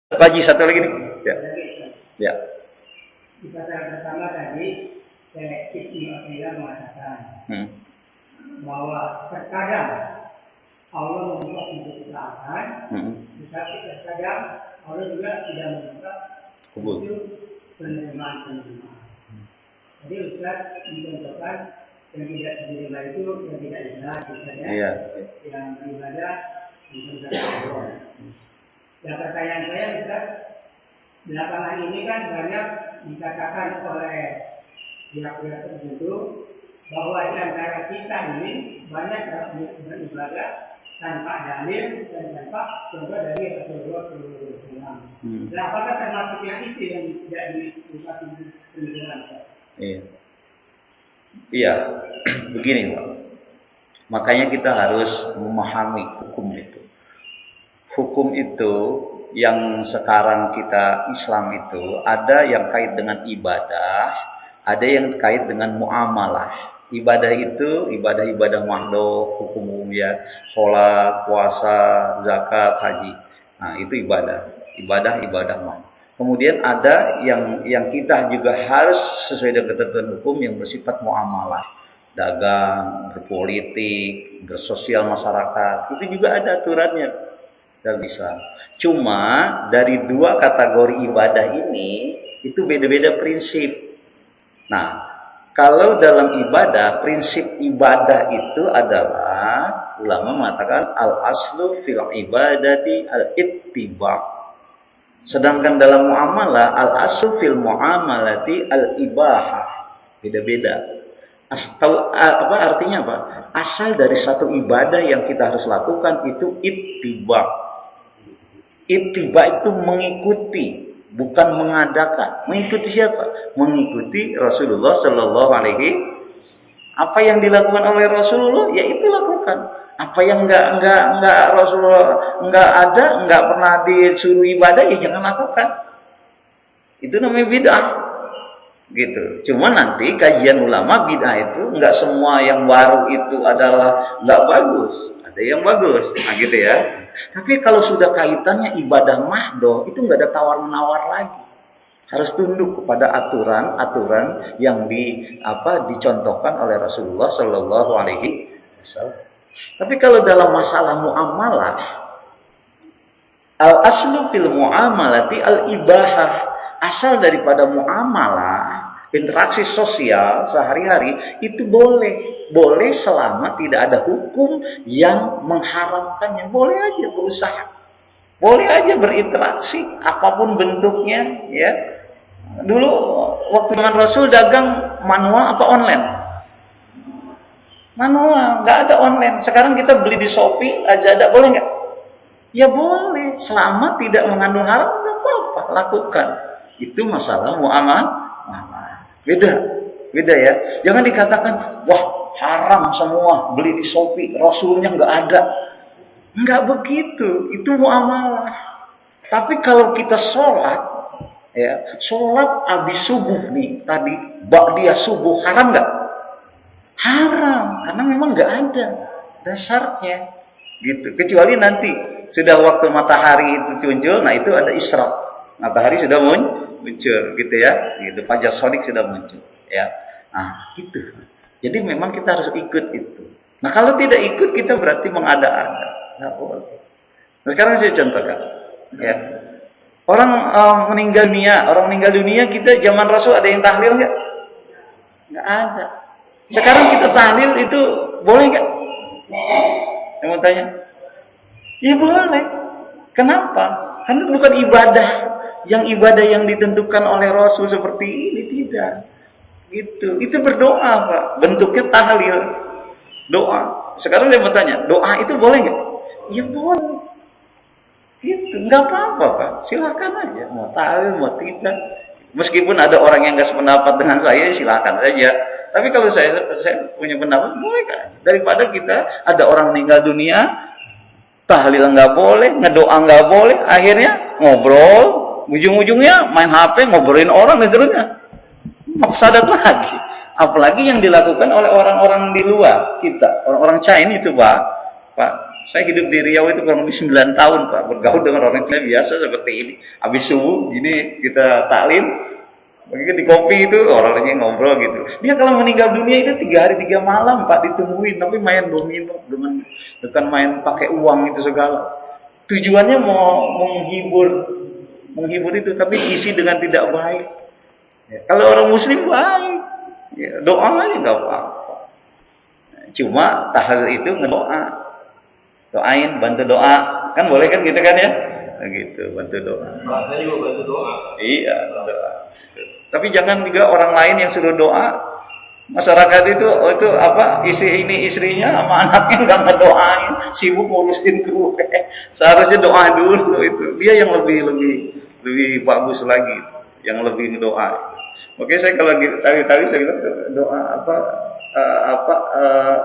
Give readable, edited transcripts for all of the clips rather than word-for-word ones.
Haji satu lagi nih. Ya. Ya. Di pasal pertama tadi, selektif Mu'tazilah mengatakan bahwa terkadang Allah membuka pintu ketaatan, tetapi terkadang Allah juga tidak membuka pintu penerimaan. Jadi Ustaz mencontohkan yang tidak diterima itu yang tidak ikhlas, misalnya yang beribadah mencontohkan Allah. Dan pertanyaan saya Ustaz, belakangan ini kan banyak dikatakan oleh pihak-pihak tertentu bahwa di antara kita ini banyak beribadah tanpa dalil dan tanpa contoh dari Rasulullah SAW. Nah, apakah termasuk yang itu yang tidak dibuka penjelasan? Iya, begini Pak. Makanya kita harus memahami hukum itu. Hukum itu yang sekarang kita Islam itu ada yang kait dengan ibadah, ada yang kait dengan muamalah. Ibadah itu ibadah mahdoh, hukum umum ya, sholat, puasa, zakat, haji. Nah itu ibadah mah. Kemudian ada yang kita juga harus sesuai dengan ketentuan hukum yang bersifat muamalah, dagang, berpolitik, bersosial masyarakat. Itu juga ada aturannya dalam Islam. Cuma dari dua kategori ibadah ini itu beda-beda prinsip. Nah, kalau dalam ibadah, prinsip ibadah itu adalah ulama mengatakan al-aslu fil ibadati al-ittiba'. Sedangkan dalam muamalah al-aslu fil muamalati al-ibahah. Beda-beda. Artinya apa? Asal dari satu ibadah yang kita harus lakukan itu ittiba'. Ittiba' itu mengikuti, bukan mengadakan. Mengikuti siapa? Mengikuti Rasulullah Sallallahu Alaihi. Apa yang dilakukan oleh Rasulullah, ya itu lakukan. Apa yang enggak Rasulullah enggak ada, enggak pernah disuruh ibadah, ya jangan lakukan. Itu namanya bid'ah. Gitu. Cuma nanti kajian ulama bid'ah itu enggak semua yang baru itu adalah enggak bagus. Ada yang bagus. Nah gitu ya. Tapi kalau sudah kaitannya ibadah mahdoh, itu enggak ada tawar-menawar lagi. Harus tunduk kepada aturan-aturan yang dicontohkan oleh Rasulullah Sallallahu Alaihi Wasallam. Tapi kalau dalam masalah muamalah, al-aslu fil muamalati al-ibahah. Asal daripada muamalah, interaksi sosial sehari-hari itu boleh. Boleh selama tidak ada hukum yang mengharamkannya. Boleh aja berusaha. Boleh aja berinteraksi apapun bentuknya, ya. Dulu waktu zaman Rasul dagang manual apa online? Manual, nggak ada online. Sekarang kita beli di Shopee aja ada, boleh nggak? Ya boleh, selama tidak mengandung haram nggak apa-apa, lakukan. Itu masalah muamalah. Beda ya. Jangan dikatakan, wah haram semua beli di Shopee, Rasulnya nggak ada. Nggak begitu, itu muamalah. Tapi kalau kita sholat, ya sholat habis subuh nih tadi, ba'diyah subuh haram nggak? Haram, karena memang nggak ada dasarnya, gitu. Kecuali nanti sudah waktu matahari itu muncul, nah itu ada isyraq, matahari sudah muncul, gitu ya, gitu. Fajar shadiq sudah muncul, ya. Nah, gitu. Jadi memang kita harus ikut itu. Nah kalau tidak ikut kita berarti mengada-ada, nggak boleh. Nah, sekarang saya contohkan, ya. Orang meninggal dunia kita zaman Rasul ada yang tahlil nggak? Nggak ada. Sekarang kita tahlil itu boleh nggak? Yang mau tanya? Ya boleh. Kenapa? Karena bukan ibadah yang ditentukan oleh Rasul seperti ini, tidak. Gitu. Itu berdoa, Pak. Bentuknya tahlil, doa. Sekarang saya mau tanya, doa itu boleh nggak? Ya boleh. Gitu. Nggak apa-apa, Pak. Silakan aja. Mau tahlil, mau tidak. Meskipun ada orang yang nggak sependapat dengan saya, silakan saja. Tapi kalau saya punya pendapat, boleh kan? Daripada kita ada orang meninggal dunia, tahlil nggak boleh, ngedoa nggak boleh, akhirnya ngobrol, ujung-ujungnya main HP, ngobrolin orang, dan seterusnya. Mafsadat lagi. Apalagi yang dilakukan oleh orang-orang di luar kita, orang-orang China itu, Pak. Saya hidup di Riau itu kurang lebih 9 tahun Pak, bergaul dengan orang Cina biasa seperti ini. Habis subuh gini kita taklim, begitu di kopi itu orangnya ngobrol gitu. Dia kalau meninggal dunia itu 3 hari 3 malam Pak ditungguin, tapi main domino dengan main pakai uang itu segala. Tujuannya mau menghibur itu, tapi isi dengan tidak baik. Ya, kalau orang Muslim baik, ya, doa aja nggak apa-apa. Cuma tahlil itu ngedoa, doain, bantu doa, kan boleh kan gitu kan ya? Nah, gitu, bantu doa. Saya juga bantu doa. Iya, doa. Tapi jangan juga orang lain yang suruh doa. Masyarakat itu apa ini istrinya sama anaknya nggak ngedoain, sibuk ngurusin kue. Seharusnya doa dulu itu. Dia yang lebih bagus lagi, yang lebih ngedoa. Oke, saya kalau tadi saya bilang doa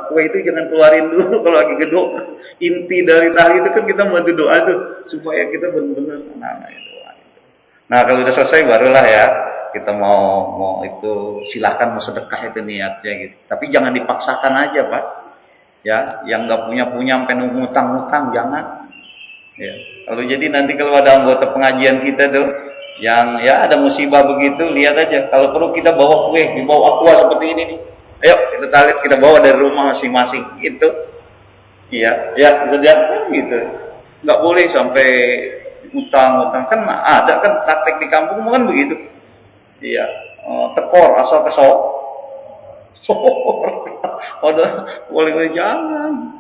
kue itu jangan keluarin dulu kalau lagi gedoa. Inti dari tali itu kan kita bantu doa tuh supaya kita benar-benar doa. Nah, kalau udah selesai barulah ya kita mau itu silahkan mau sedekah itu niatnya gitu. Tapi jangan dipaksakan aja Pak. Ya, yang nggak punya sampai ngutang jangan. Ya. Kalau jadi nanti kalau ada anggota pengajian kita tuh yang ya ada musibah begitu, lihat aja. Kalau perlu kita bawa kue, dibawa aqua seperti ini nih. Ayo kita bawa dari rumah masing-masing gitu. Iya, ya sediakan gitu. Nggak boleh sampai utang kan ada kan praktek di kampung kan begitu. Iya, tekor asal kesok. Boleh jangan.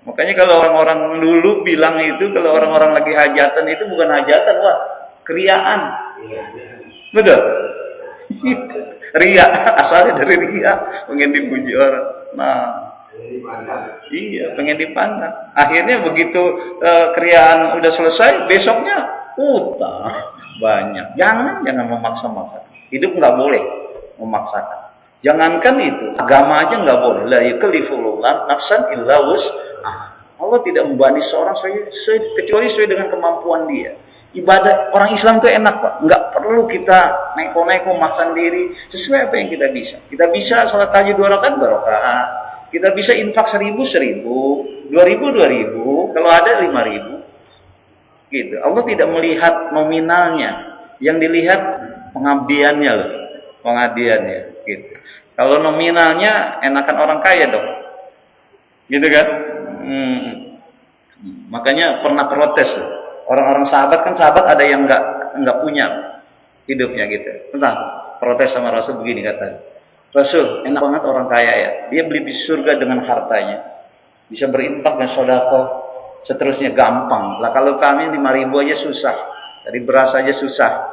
Makanya kalau orang-orang dulu bilang itu kalau orang-orang lagi hajatan itu bukan hajatan, wah, kriaan. Betul? Ria, asalnya dari ria, pengen dipuji orang. Nah, iya, pengen dipandang. Akhirnya begitu kriaan udah selesai, besoknya utang banyak. Jangan memaksa-maksa. Hidup nggak boleh memaksakan. Jangankan itu, agama aja nggak boleh. La yukallifullahu nafsan illa wus'aha. Allah tidak membebani seorang kecuali sesuai dengan kemampuan dia. Ibadah orang Islam itu enak Pak, nggak perlu kita neko-neko maksa diri, sesuai apa yang kita bisa. Kita bisa sholat tahajud 2 rakaat 2 rakaat. Kita bisa infak 1.000 2.000, kalau ada 5.000. Gitu. Allah tidak melihat nominalnya, yang dilihat pengabdiannya loh, pengabdiannya. Gitu. Kalau nominalnya enakan orang kaya dong, gitu kan? Makanya pernah protes loh. Orang-orang sahabat ada yang nggak punya hidupnya gitu. Tentang protes sama Rasul begini katanya. Rasul, enak banget orang kaya ya. Dia beli di surga dengan hartanya. Bisa berinfak dan sedekah, seterusnya gampang. Lah kalau kami 5.000 aja susah. Dari beras aja susah.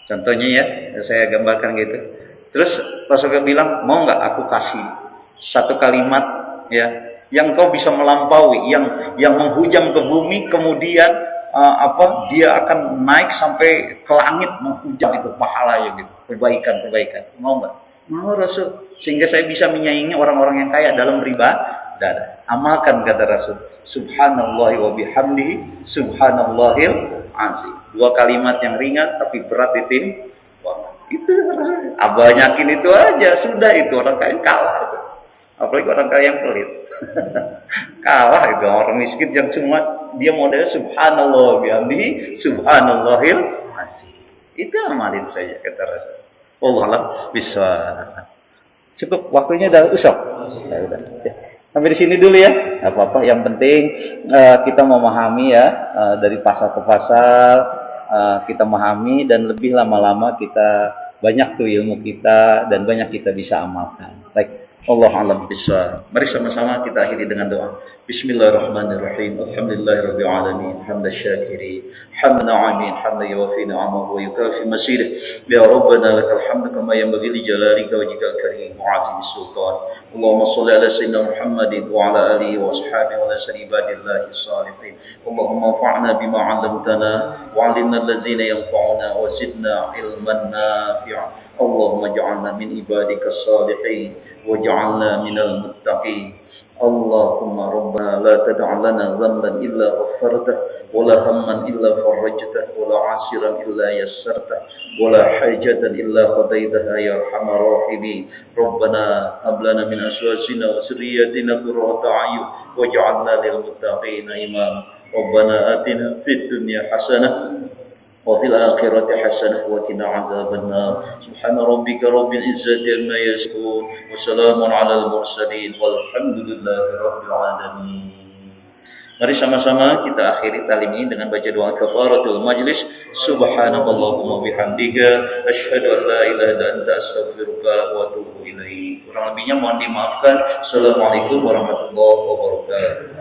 Contohnya ya, saya gambarkan gitu. Terus Rasul bilang, mau nggak aku kasih satu kalimat ya, yang kau bisa melampaui, yang menghujam ke bumi, kemudian dia akan naik sampai ke langit menghujam itu pahalanya gitu, kebaikan. Mau nggak? Mau Rasul, sehingga saya bisa menyaingi orang-orang yang kaya dalam beribadah. Amalkan kata Rasul, subhanallah wa bihamdihi subhanallahil azim. 2 kalimat yang ringan tapi berat di tim. Wah, itu Rasul. Banyakin itu aja sudah, itu orang kaya kalah itu. Apalagi orang kaya yang pelit. Kalah itu orang miskin yang cuma dia modalnya subhanallah bihamdihi subhanallahil azim. Itu amalin saja kata Rasul. Allah bisa. Cukup waktunya udah usap. Udah. Sampai di sini dulu ya. Enggak apa-apa, yang penting kita memahami ya, dari pasal ke pasal kita memahami, dan lebih lama-lama kita banyak tuh ilmu kita dan banyak kita bisa amalkan. Baik. Allah alam bisa. Mari sama-sama kita akhiri dengan doa. Bismillahirrahmanirrahim. Alhamdulillahirabbil alamin. Hamdan syakirin, hamdan amin, hamdan yuwafi ni'amahu wa yukafi masidah. Ya Rabbana lakal hamdu kama yanbaghi li jalalika wajhikal karim wa 'azimi sultan. Allahumma shalli ala sayyidina Muhammadin wa ala alihi wa ashabihi wa sallim ibadillahi shalihin. Allahumma anfa'na bima 'allamtana wa 'allimna allazina yanfa'una wa zidna ilman nafi'a. Allahumma ij'alna min ibadika shalihin. waj'alna minal muttaqin. Allahumma rabbana la tad'a lana dhanban illa ghafartah wa la hamman illa farajtah wa la 'asiran illa yassartah wa la hajatan illa qadaitaha ya arhamar rahimin. Rabbana hab lana min azwajina wa dhurriyyatina qurrata a'yun waj'alna lil muttaqina imama. Rabbana atina fid dunya hasanah wa fil akhirati hasanah wa qina adzabannar. Subhana rabbika rabbil izzati amma yasifun wa salamun alal mursalin walhamdulillahi rabbil alamin. Mari sama-sama kita akhiri talim ini dengan baca doa kafaratul majlis. Subhanallahumma bihamdika asyhadu an la ilaha illa anta astaghfiruka wa atubu ilaik. Kurang lebihnya mohon dimaafkan. Assalamualaikum warahmatullahi wabarakatuh.